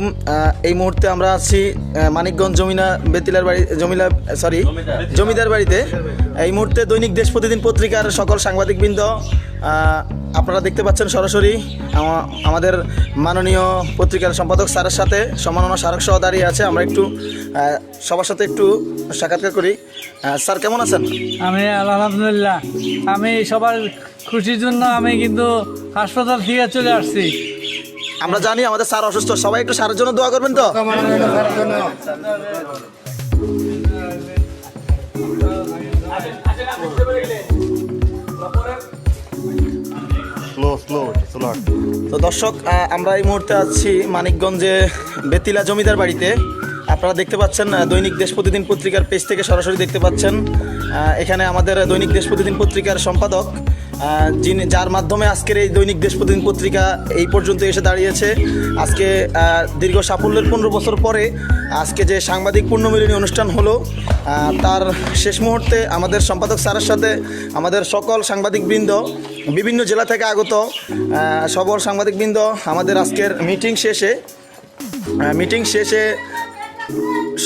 আলাইকুম। এই মুহূর্তে আমরা আছি মানিকগঞ্জ জমিদার বাড়িতে। এই মুহূর্তে দৈনিক দেশ প্রতিদিন পত্রিকার সকল সাংবাদিকবৃন্দ আপনারা দেখতে পাচ্ছেন সরাসরি আমাদের মাননীয় পত্রিকার সম্পাদক স্যারের সাথে সম্মাননা স্মারক সহ দাঁড়িয়ে আছে। আমরা একটু সবার সাথে একটু সাক্ষাৎকার করি। স্যার কেমন আছেন? আমি আলহামদুলিল্লাহ, আমি সবার খুশির জন্য আমি কিন্তু হাসপাতাল থেকে চলে আসছি। আমরা জানি আমাদের স্যার অসুস্থ, সবাই একটু স্যারের জন্য দোয়া করবেন তো। তো দর্শক, আমরা এই মুহূর্তে আছি মানিকগঞ্জে বেতিলা জমিদার বাড়িতে। আপনারা দেখতে পাচ্ছেন দৈনিক দেশ প্রতিদিন পত্রিকার পেজ থেকে সরাসরি দেখতে পাচ্ছেন। এখানে আমাদের দৈনিক দেশ প্রতিদিন পত্রিকার সম্পাদক যার মাধ্যমে আজকের এই দৈনিক দেশ প্রতিদিন পত্রিকা এই পর্যন্ত এসে দাঁড়িয়েছে। আজকে দীর্ঘ সাফল্যের 15 বছর পরে আজকে যে সাংবাদিক পুণ্যমিলনী অনুষ্ঠান হলো, তার শেষ মুহূর্তে আমাদের সম্পাদক স্যারের সাথে আমাদের সকল সাংবাদিকবৃন্দ, বিভিন্ন জেলা থেকে আগত সকল সাংবাদিকবৃন্দ আমাদের আজকের মিটিং শেষে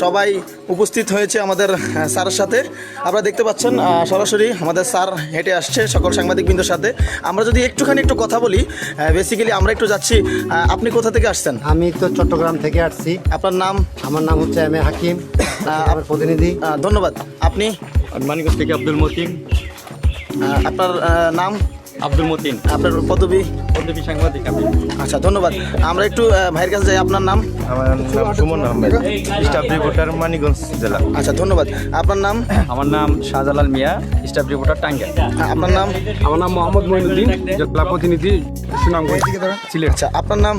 সবাই উপস্থিত হয়েছে আমাদের স্যারের সাথে। আপনারা দেখতে পাচ্ছেন সরাসরি আমাদের স্যার হেঁটে আসছে সকল সাংবাদিকবৃন্দের সাথে। আমরা যদি একটু কথা বলি, বেসিক্যালি আমরা একটু যাচ্ছি। আপনি কোথা থেকে আসছেন? আমি তো চট্টগ্রাম থেকে আসছি। আপনার নাম? আমার নাম হচ্ছে এম এ হাকিম, আমার প্রতিনিধি। ধন্যবাদ। আপনি? মানিকগঞ্জ থেকে আব্দুল মতিন। আপনার নাম? আব্দুল মতিন। আপনার পদবী? সাংবাদিক। আচ্ছা, ধন্যবাদ। আমরা একটু ভাইয়ের কাছে যাই। আপনার নাম? আমার নাম সুমন আহমেদ, স্টাফ রিপোর্টার মানিকগঞ্জ জেলা। আচ্ছা, ধন্যবাদ। আপনার নাম? আমার নাম শাহজালাল মিয়া, স্টাফ রিপোর্টার টাঙ্গাইল। আপনার নাম? আমার নাম মোহাম্মদ মঈনুদ্দিন, জেলা প্রতিনিধি সুনামগঞ্জ সিলেট। আচ্ছা, আপনার নাম?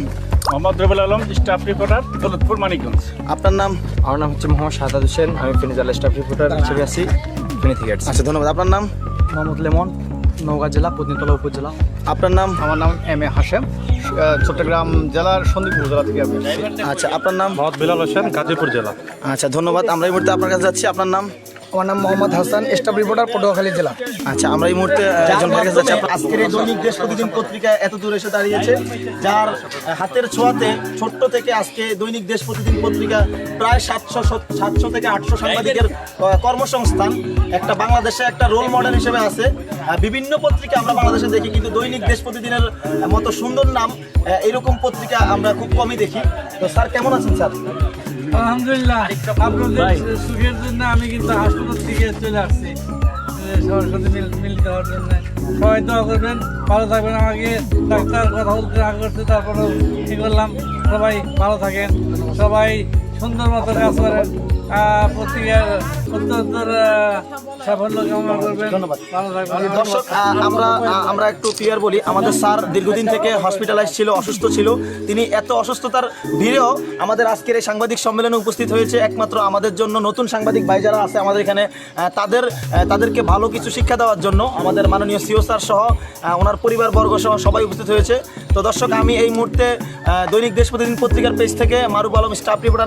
Mohammad Rabiul Alam, staff reporter Daulatpur Manikganj. আপনার নাম? আমার নাম হচ্ছে মোহাম্মদ শাহাদাত হোসেন, আমি ফেনী জেলা স্টাফ রিপোর্টার হিসেবে আছি, ফেনী থেকে আসছি। আচ্ছা, ধন্যবাদ। আপনার নাম? মোহাম্মদ লেমন, নওগাঁ জেলা পত্নীতলা উপজেলা। আপনার নাম? আমার নাম এম এ হাশেম, চট্টগ্রাম জেলার সন্দীপুর জেলা থেকে আমি। আচ্ছা, আপনার নাম? মোহাম্মদ বিলাল হোসেন, গাজীপুর জেলা। আচ্ছা, ধন্যবাদ। আমরা এই মুহূর্তে আপনার কাছে যাচ্ছি। আপনার নাম? আমার নাম মোহাম্মদ হাসান, স্টাফ রিপোর্টার পটুয়াখালী জেলা। আচ্ছা, আমরা এই মুহূর্তে একজন ভাইয়ের কাছে যাচ্ছি। আজকের এই দৈনিক দেশ প্রতিদিন পত্রিকা এত দূর এসে দাঁড়িয়েছে, যার হাতের ছোঁয়াতে ছোট্ট থেকে আজকে দৈনিক দেশ প্রতিদিন পত্রিকা প্রায় 700 থেকে 800 সাংবাদিকের কর্মসংস্থান একটা বাংলাদেশে একটা রোল মডেল হিসেবে আছে। বিভিন্ন পত্রিকা আমরা বাংলাদেশে দেখি, কিন্তু দৈনিক দেশ প্রতিদিনের মতো সুন্দর নাম এরকম পত্রিকা আমরা খুব কমই দেখি। তো স্যার কেমন আছেন? স্যার আলহামদুলিল্লাহ, আপনাদের সুখের জন্য আমি কিন্তু হাসপাতাল থেকে চলে আসছি সবার সাথে মিলতে হওয়ার জন্য। সবাই দোয়া করবেন, ভালো থাকবেন। আমাকে ডাক্তার কথা বলতে রাগ করতে, তারপরেও কি করলাম। সবাই ভালো থাকেন, সবাই সুন্দর মতো কাজ করেন, পত্রিকার উত্তর সাফল্য কামনা করবেন। ধন্যবাদ। ভালো থাকবেন। দর্শক, আমরা একটু ক্লিয়ার বলি, আমাদের স্যার দীর্ঘদিন থেকে হসপিটালাইজ ছিল, অসুস্থ ছিল। তিনি এত অসুস্থতার ভিড়েও আমাদের আজকের এই সাংবাদিক সম্মেলনে উপস্থিত হয়েছে একমাত্র আমাদের জন্য। নতুন সাংবাদিক ভাই যারা আছে আমাদের এখানে, তাদেরকে ভালো কিছু শিক্ষা দেওয়ার জন্য আমাদের মাননীয় সিও স্যার সহ ওনার পরিবারবর্গ সহ সবাই উপস্থিত হয়েছে। তো দর্শক, আমি এই মুহূর্তে দৈনিক দেশ প্রতিদিন পত্রিকার পেজ থেকে মারুফ আলম, স্টাফ রিপোর্টার